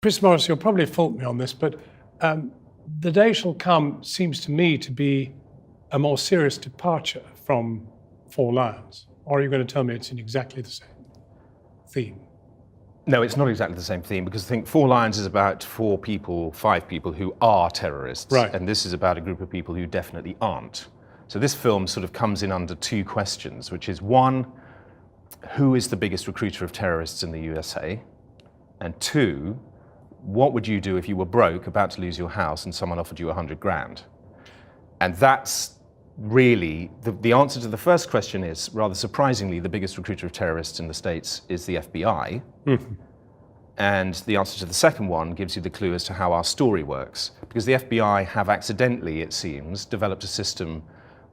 Chris Morris, you'll probably fault me on this, but The Day Shall Come seems to me to be a more serious departure from Four Lions. Or are you going to tell me it's in exactly the same theme? No, it's not exactly the same theme, because I think Four Lions is about 5 people who are terrorists. Right. And this is about a group of people who definitely aren't. So this film sort of comes in under 2 questions, which is 1, who is the biggest recruiter of terrorists in the USA? And 2, what would you do if you were broke, about to lose your house, and someone offered you 100 grand? And that's really, the answer to the first question is, rather surprisingly, the biggest recruiter of terrorists in the States is the FBI. Mm-hmm. And the answer to the second one gives you the clue as to how our story works. Because the FBI have accidentally, it seems, developed a system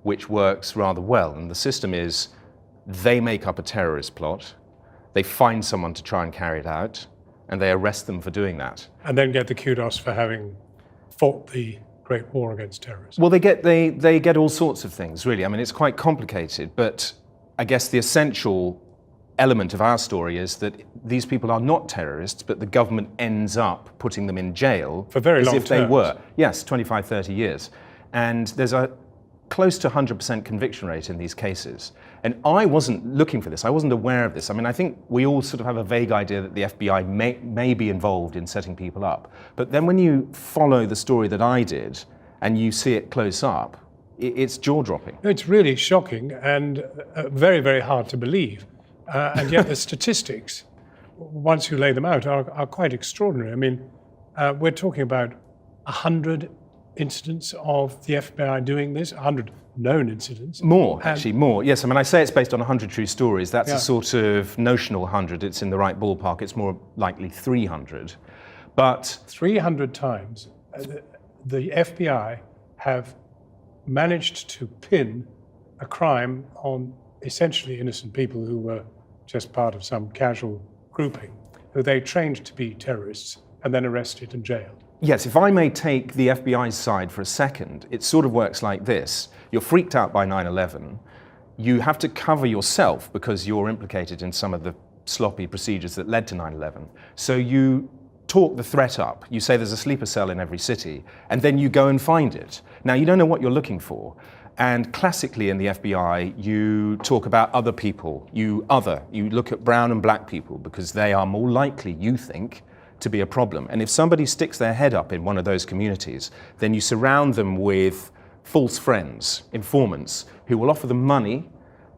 which works rather well. And the system is, they make up a terrorist plot, they find someone to try and carry it out, and they arrest them for doing that. And then get the kudos for having fought the Great War against terrorism. Well, they get all sorts of things, really. I mean, it's quite complicated, but I guess the essential element of our story is that these people are not terrorists, but the government ends up putting them in jail for very long as if they terms. were. Yes, 25, 30 years. And there's a close to 100% conviction rate in these cases. And I wasn't looking for this. I wasn't aware of this. I mean, I think we all sort of have a vague idea that the FBI may be involved in setting people up. But then when you follow the story that I did and you see it close up, it's jaw-dropping. It's really shocking and very, very hard to believe. And yet the statistics, once you lay them out, are quite extraordinary. I mean, we're talking about 100 incidents of the FBI doing this, 100 known incidents. More, actually, more. Yes, I mean, I say it's based on 100 true stories. That's Yeah. a sort of notional 100. It's in the right ballpark. It's more likely 300. But 300 times the FBI have managed to pin a crime on essentially innocent people who were just part of some casual grouping, who they trained to be terrorists and then arrested and jailed. yes, if I may take the FBI's side for a second, it sort of works like this. You're freaked out by 9/11. You have to cover yourself because you're implicated in some of the sloppy procedures that led to 9/11. So you talk the threat up. You say there's a sleeper cell in every city, and then you go and find it. Now, you don't know what you're looking for. And classically in the FBI, you talk about other people. You look at brown and black people because they are more likely, you think, to be a problem. And if somebody sticks their head up in one of those communities, then you surround them with false friends, informants, who will offer them money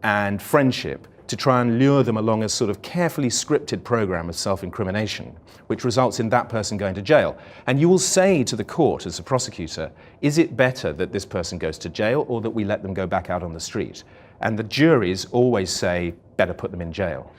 and friendship to try and lure them along a sort of carefully scripted program of self-incrimination, which results in that person going to jail. And you will say to the court as a prosecutor, is it better that this person goes to jail or that we let them go back out on the street? And the juries always say, better put them in jail.